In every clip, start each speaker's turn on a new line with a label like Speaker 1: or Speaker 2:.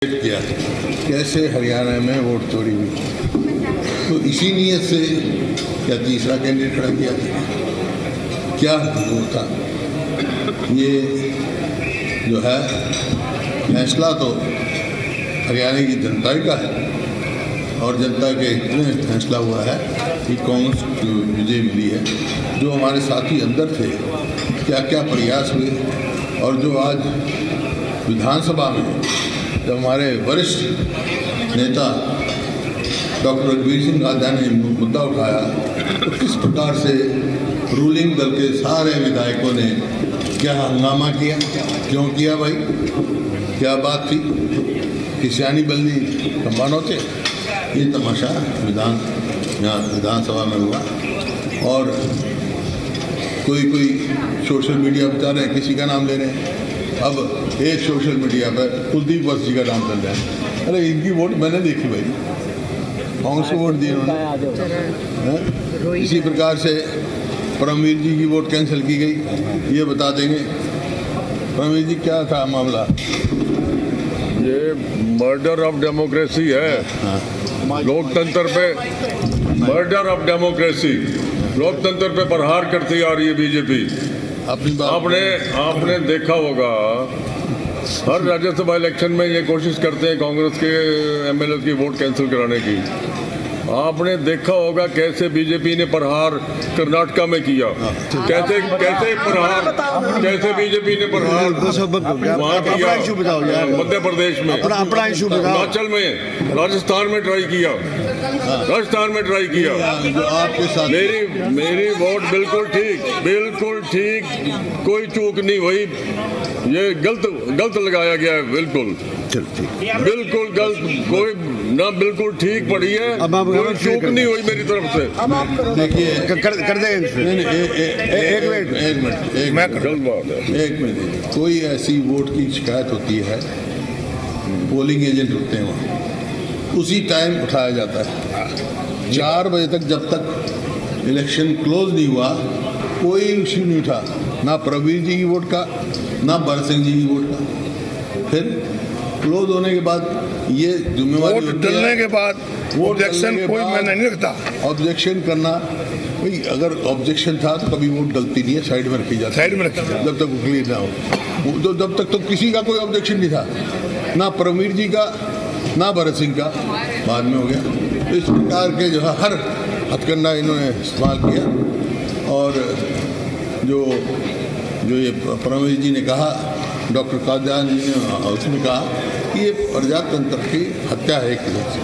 Speaker 1: किया कैसे हरियाणा में वोट चोरी हुई, तो इसी नीयत से क्या तीसरा कैंडिडेट खड़ा किया, क्या वो था। ये जो है फैसला तो हरियाणा की जनता का है और जनता के इतने फैसला हुआ है कि कांग्रेस को विजय मिली है। जो हमारे साथी अंदर थे, क्या क्या प्रयास हुए, और जो आज विधानसभा में जब हमारे वरिष्ठ नेता डॉक्टर रघुवीर सिंह राजा ने मुद्दा उठाया, तो किस प्रकार से रूलिंग दल के सारे विधायकों ने क्या हंगामा किया, क्यों किया भाई, क्या बात थी, किसानी बल्ली कम्बानो थे। ये तमाशा यहाँ विधानसभा में हुआ। और कोई सोशल मीडिया पर जा रहे हैं, किसी का नाम ले रहे हैं। अब एक सोशल मीडिया पर कुलदीप वत्स जी का नाम चल रहा है। अरे इनकी वोट मैंने देखी भाई, कांग्रेस को वोट दी उन्होंने। इसी प्रकार से परमवीर जी की वोट कैंसिल की गई। ये बता देंगे परमवीर जी क्या था मामला?
Speaker 2: ये मर्डर ऑफ डेमोक्रेसी है। लोकतंत्र पे मर्डर ऑफ डेमोक्रेसी, लोकतंत्र पे प्रहार करती आ रही है बीजेपी। आपने देखा होगा हर राज्यसभा इलेक्शन में ये कोशिश करते हैं कांग्रेस के एमएलए की वोट कैंसिल कराने की। आपने देखा होगा कैसे बीजेपी ने प्रहार कर्नाटका में किया, कैसे बीजेपी ने प्रहार वहाँ किया, मध्य प्रदेश में, हिमाचल में, राजस्थान में ट्राई किया,
Speaker 1: आपके साथ
Speaker 2: मेरी वोट बिल्कुल ठीक, कोई चूक नहीं हुई। ये गलत लगाया गया है, बिल्कुल गलत, कोई ना बिल्कुल ठीक पड़ी है, कोई चूक नहीं हुई मेरी तरफ से।
Speaker 1: देखिए
Speaker 3: कर देंगे।
Speaker 1: एक मिनट, कोई ऐसी वोट की शिकायत होती है, पोलिंग एजेंट होते हैं वहाँ, उसी टाइम उठाया जाता है। 4 बजे तक, जब तक इलेक्शन क्लोज नहीं हुआ, कोई इश्यू नहीं उठा, ना प्रवीर जी की वोट का, ना भरत सिंह जी की वोट का। फिर क्लोज होने के बाद ये जिम्मेवारी
Speaker 3: वोट डलने के बाद ऑब्जेक्शन कोई मैंने नहीं रखता।
Speaker 1: ऑब्जेक्शन करना भाई, अगर ऑब्जेक्शन था तो कभी वोट डलती नहीं है, साइड में रखी जाती है, जब तक वो क्लियर ना हो। तो जब तक तो किसी का कोई ऑब्जेक्शन नहीं था, ना प्रवीर जी का, ना भरत सिंह का, बाद में हो गया। तो इस प्रकार के जो है हर हथकंडा इन्होंने इस्तेमाल किया। और जो ये प्रवीर जी ने कहा, डॉक्टर कादियान जी ने उसने कहा कि ये प्रजातंत्र की हत्या है। एक तरह से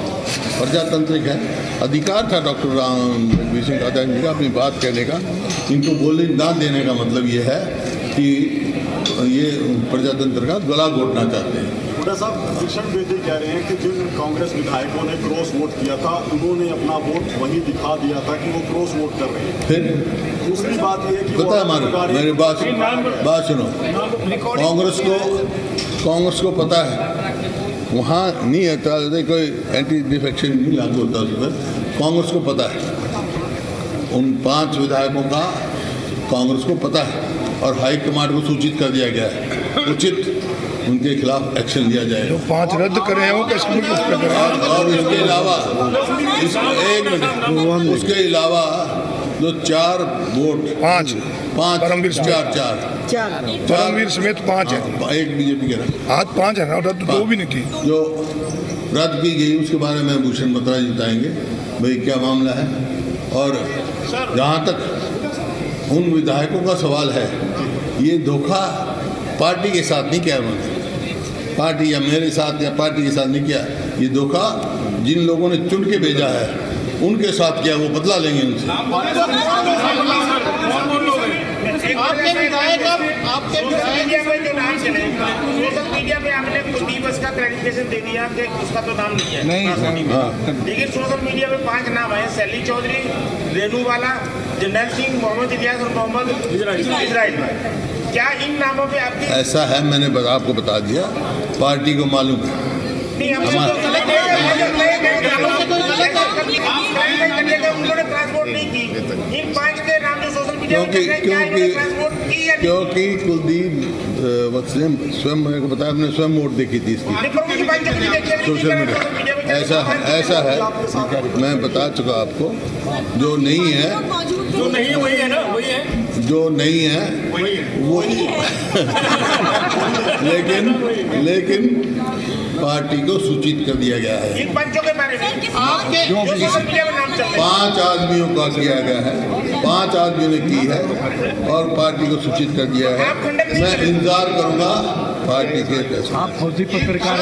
Speaker 1: प्रजातांत्रिक है, अधिकार था डॉक्टर रघुवीर सिंह कादियान जी का अपनी बात कहने का। इनको बोलने दान देने का मतलब ये है कि ये प्रजातंत्र का गला घोटना चाहते हैं।
Speaker 4: साहब किशन बेदी कह रहे हैं कि जिन कांग्रेस विधायकों ने क्रॉस वोट किया था, उन्होंने अपना वोट वही दिखा दिया था कि वो क्रॉस वोट कर रहे हैं।
Speaker 1: फिर
Speaker 4: दूसरी बात ये कि
Speaker 1: पता है, मेरी बात सुनो, कांग्रेस को पता है वहाँ नहीं है, कोई एंटी डिफेक्शन नहीं लागू होता उस पर। कांग्रेस को पता है, उन 5 विधायकों का कांग्रेस को पता है और हाईकमांड को सूचित कर दिया गया है, उचित उनके खिलाफ एक्शन लिया जाएगा।
Speaker 3: जो 5 रद्द करे हैं वो कैसे करें?
Speaker 1: और इसके अलावा उसके अलावा जो 4 वोट 5
Speaker 3: परमवीर
Speaker 1: 4
Speaker 3: समेत 5 है,
Speaker 1: एक बीजेपी के रहा,
Speaker 3: आज 5 है ना, रद्द 2 भी नहीं थी
Speaker 1: जो रद्द की गई। उसके बारे में भूषण बत्रा जी बताएंगे भाई क्या मामला है। और जहाँ तक उन विधायकों का सवाल है, ये धोखा पार्टी के साथ नहीं किया उन्होंने, पार्टी या मेरे साथ या पार्टी के साथ नहीं किया। ये धोखा जिन लोगों ने चुन के भेजा है उनके साथ किया, वो बदला लेंगे उनसे।
Speaker 5: आपके विधायक जो नाम चले सोशल मीडिया पे आपने कुलदीप वत्स का क्लैरिफिकेशन दे दिया कि उसका तो नाम नहीं है, लेकिन सोशल मीडिया पे 5 नाम है, शैली चौधरी, रेणुवाला, जर्नैल सिंह, मोहम्मद इलियास और मोहम्मद इजराइल। क्या इन नामों पे आपकी?
Speaker 1: ऐसा है, मैंने आपको बता दिया, पार्टी को मालूम है।
Speaker 5: उन्होंने ट्रांसपोर्ट नहीं की, इन 5 के नाम जो सोशल मीडिया में चल रहा है, क्या इन्होंने ट्रांसपोर्ट की या नहीं?
Speaker 1: क्योंकि कुलदीप स्वयं मेरे को बताया, मैंने स्वयं वोट देखी थी इसकी सोशल मीडिया। ऐसा है मैं बता चुका आपको, जो नहीं है
Speaker 5: वही है ना, वही है
Speaker 1: जो नहीं है वो लेकिन पार्टी को सूचित कर दिया गया है।
Speaker 5: इन पंचों के बारे में आपके जो सोशल मीडिया में नाम चल रहे हैं
Speaker 1: 5 आदमियों का किया गया है, 5 आदमियों ने की है और पार्टी को सूचित कर दिया है। मैं इंतजार करूंगा पार्टी के फैसले।
Speaker 3: आप फौजी पत्रकार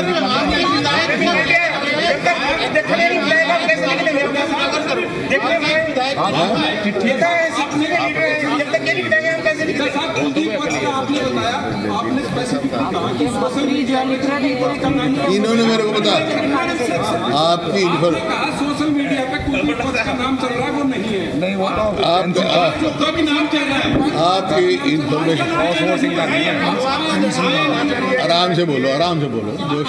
Speaker 1: इन्होंने मेरे को बताया आपकी
Speaker 6: सोशल मीडिया पे कुछ का नाम चल रहा है, वो नहीं है।
Speaker 3: नहीं, वो तो
Speaker 6: का भी नाम चल रहा है।
Speaker 1: आपकी इंफॉर्मेशन आराम से बोलो, आराम से बोलो, जोश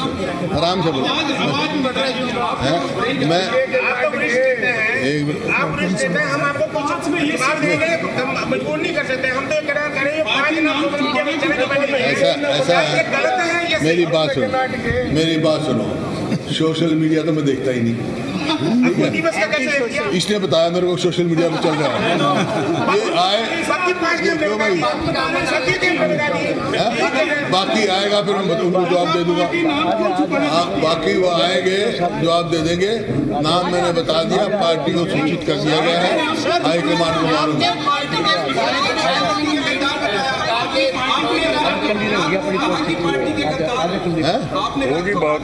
Speaker 1: आराम से बोलो। मैं एक
Speaker 5: आप देते हैं, हम आपको कुछ जवाब देंगे, मजबूर नहीं कर सकते। हम तो करें 5 नाम सोशल मीडिया में चले तो मैंने
Speaker 1: ऐसा है।
Speaker 5: गलत है ये
Speaker 1: मेरी बात सुनो, सोशल मीडिया तो मैं देखता ही नहीं।
Speaker 5: दिवस का कैसे किया?
Speaker 1: इसने बताया मेरे को सोशल मीडिया पे चल रहा है। ये आए
Speaker 5: सबकी 5 दिन
Speaker 1: क्यों भाई?
Speaker 5: सबकी दिन बनेगा नहीं।
Speaker 1: बाकी आएगा फिर मैं उनको जवाब दे दूंगा। बाकी वो आएंगे जवाब दे देंगे। नाम मैंने बता दिया, पार्टी को सूचित कर दिया गया है, हाईकमान को मालूम है।
Speaker 2: होगी बात,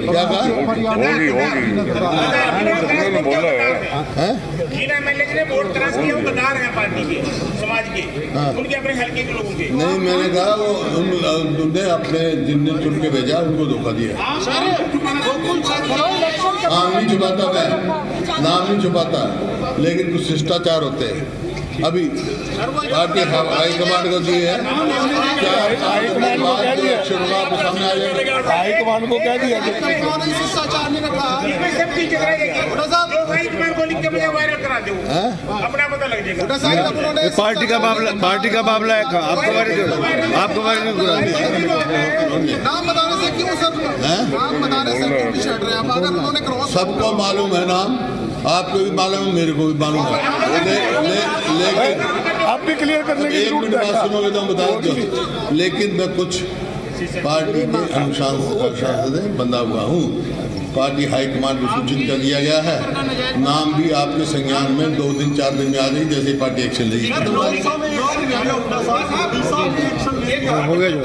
Speaker 1: क्या कहा?
Speaker 2: होगी बोला है।
Speaker 5: जिन एमएलए ने वोट क्रॉस किया वो बता रहे हैं पार्टी के, समाज के, उनके अपने हल्के के लोगों के।
Speaker 1: नहीं, मैंने कहा वो उनने अपने जिनने चुन के भेजा उनको धोखा दिया। नाम नहीं छुपाता मैं, नाम नहीं छुपाता, लेकिन कुछ शिष्टाचार होते हैं। अभी पार्टी हाईकमान को दिए हैं, क्या हाईकमान को सामने आ जाएगा?
Speaker 3: हाईकमान को कह दिया
Speaker 6: शिष्टाचार नहीं रखा।
Speaker 5: सबकी जगह हाईकमान को लिख के मुझे वायरल करा दो, अपना पता लग जाएगा।
Speaker 7: पार्टी का मामला है, आपको बारे में
Speaker 6: नाम बताने से क्यों सर? नाम बताने से क्यों पिछड़ रहे हैं आप? अगर उन्होंने क्रॉस
Speaker 1: सबको मालूम है नाम, आपको भी मालूम है, मेरे को भी मालूम है। लेकिन
Speaker 3: आप भी क्लियर करने की
Speaker 1: एक
Speaker 3: जरूरत
Speaker 1: मिनट बात
Speaker 3: है।
Speaker 1: सुनोगे तो हम बता दो। लेकिन मैं कुछ पार्टी के अनुशासन से बंधा हुआ हूँ। पार्टी हाईकमान को सूचित कर दिया गया है, नाम भी आपके संज्ञान में 2 दिन 4 दिन में आ जाएगी, जैसे पार्टी एक्शन लेगी।
Speaker 7: हो गया जो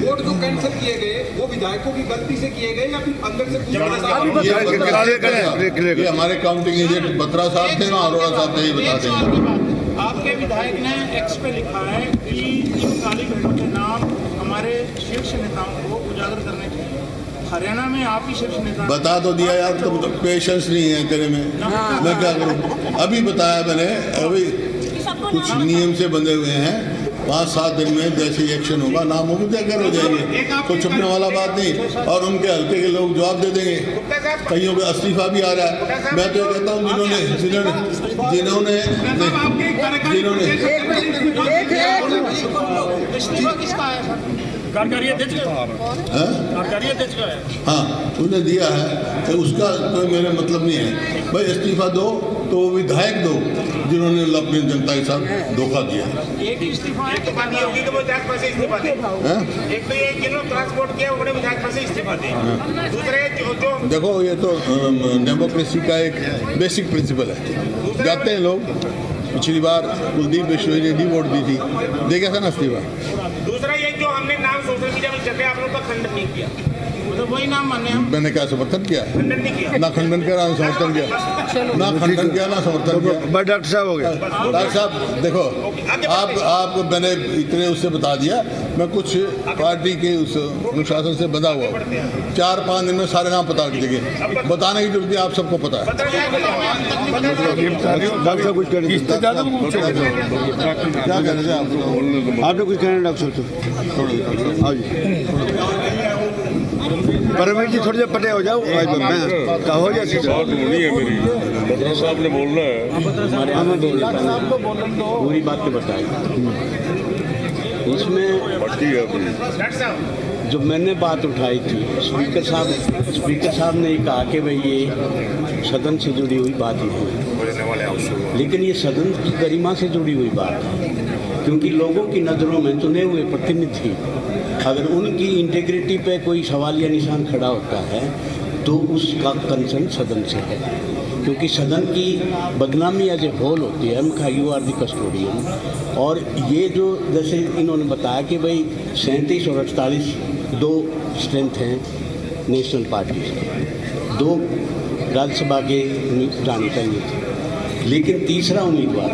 Speaker 6: वोट जो कैंसिल किए गए वो विधायकों की गलती से किए गए या फिर अंदर से
Speaker 1: ये हमारे काउंटिंग एजेंट बत्रा साहब थे ना, अरोड़ा साहब थे, ये बता देंगे।
Speaker 8: आपके विधायक ने एक्स पे लिखा है कि इन काली घटना के नाम हमारे शीर्ष नेताओं को उजागर करने चाहिए। हरियाणा में आप ही शीर्ष नेता
Speaker 1: बता तो दिया यार, तुम तो पेशेंस नहीं है तेरे में, मैं क्या करूं? अभी बताया मैंने, अभी कुछ नियम से बंधे हुए हैं। 5-7 दिन में जैसे एक्शन होगा, नाम होगी तय हो जाएंगे, कुछ छुपने वाला बात नहीं। और उनके हल्के के लोग जवाब दे देंगे। कईयों का इस्तीफा भी आ रहा है। मैं तो ये कहता हूँ जिन्होंने
Speaker 8: इस्तीफा किसका है सर? कार्यकारी अध्यक्ष का है।
Speaker 1: हाँ, उन्हें दिया है तो उसका कोई मेरा मतलब नहीं है भाई। इस्तीफा दो तो वो विधायक दो जिन्होंने अपनी जनता के साथ धोखा दिया।
Speaker 8: एक ही इस्तीफा है
Speaker 5: एक बात ये होगी कि वो विधायक पद से इस्तीफा दे। एक तो ये जिन्होंने ट्रांसपोर्ट किया वो विधायक पद से इस्तीफा दे। दूसरे जो
Speaker 1: देखो, ये तो डेमोक्रेसी का एक बेसिक प्रिंसिपल है। जाते हैं लोग, पिछली बार कुलदीप बिश्नोई ने वोट दी थी, दे गया था ना इस्तीफा।
Speaker 5: दूसरा ये जो हमने नाम सोशल मीडिया में चले, आप लोग का खंडन नहीं किया,
Speaker 8: तो वही नाम माने हम।
Speaker 1: मैंने क्या समर्थन किया?
Speaker 5: खंडन नहीं किया।
Speaker 1: ना खंडन किया, ना समर्थन किया, ना खंडन किया, ना समर्थन किया।
Speaker 7: बस डॉक्टर साहब हो गया।
Speaker 1: डॉक्टर साहब देखो, आपको मैंने इतने उससे बता दिया, मैं कुछ पार्टी के उस अनुशासन से बंधा हुआ हूँ। 4-5 दिन में सारे नाम पता कर देंगे, बताने की जरूरत नहीं, आप सबको पता है।
Speaker 7: डॉक्टर साहब कुछ कहने
Speaker 1: क्या कहना चाहिए आपको?
Speaker 7: आपने कुछ कहना डॉक्टर साहब? हाँ जी। परमवीर जी थोड़ी देर पटे हो जाओ मैं कहो जैसे
Speaker 2: बात होनी है मेरी, बत्रा साहब ने बोलना है।
Speaker 9: पूरी बात तो बताई इसमें
Speaker 2: पट्टी है अपनी।
Speaker 5: डॉक्टर साहब
Speaker 9: जो मैंने बात उठाई थी, स्पीकर साहब ने ये कहा कि भाई ये सदन से जुड़ी हुई बात नहीं है, लेकिन ये सदन की गरिमा से जुड़ी हुई बात है, क्योंकि लोगों की नज़रों में चुने हुए प्रतिनिधि अगर उनकी इंटीग्रिटी पे कोई सवालिया निशान खड़ा होता है तो उसका कंसर्न सदन से है, क्योंकि सदन की बदनामी एज ए होल होती है। You are the custodian. और ये जो जैसे इन्होंने बताया कि भाई 37 और 48 दो स्ट्रेंथ हैं नेशनल पार्टी से, 2 राज्यसभा के जाने चाहिए थे, लेकिन तीसरा उम्मीदवार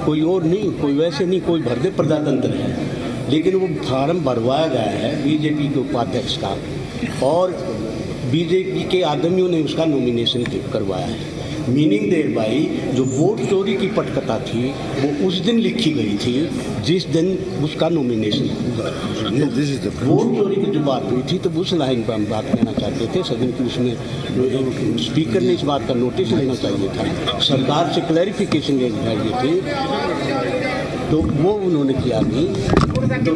Speaker 9: कोई और नहीं, कोई वैसे नहीं, कोई भरदे प्रजातंत्र है, लेकिन वो फार्म भरवाया गया है बीजेपी के उपाध्यक्ष का और बीजेपी के आदमियों ने उसका नॉमिनेशन करवाया है। मीनिंग देयर बाई जो वोट चोरी की पटकथा थी वो उस दिन लिखी गई थी जिस दिन उसका नॉमिनेशन हुआ। वोट चोरी की जो बात हुई थी तो उस लाइन पर हम बात करना चाहते थे सदन की, उसमें स्पीकर ने इस बात का नोटिस लेना चाहिए था, सरकार से क्लैरिफिकेशन लेनी चाहिए थी, तो वो उन्होंने किया नहीं। तो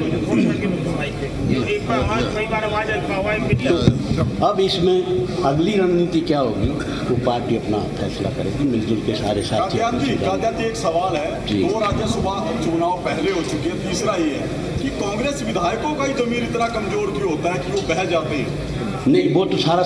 Speaker 9: अब इसमें अगली रणनीति क्या होगी वो पार्टी अपना फैसला करेगी, मिलजुल के सारे साथी।
Speaker 4: कादियाती एक सवाल है, 2 राज्यसभा चुनाव पहले हो चुके हैं, तीसरा ये है कि कांग्रेस विधायकों का ही जमीर इतना कमजोर क्यों होता है कि वो बह जाते हैं?
Speaker 9: नहीं, वो तो सारा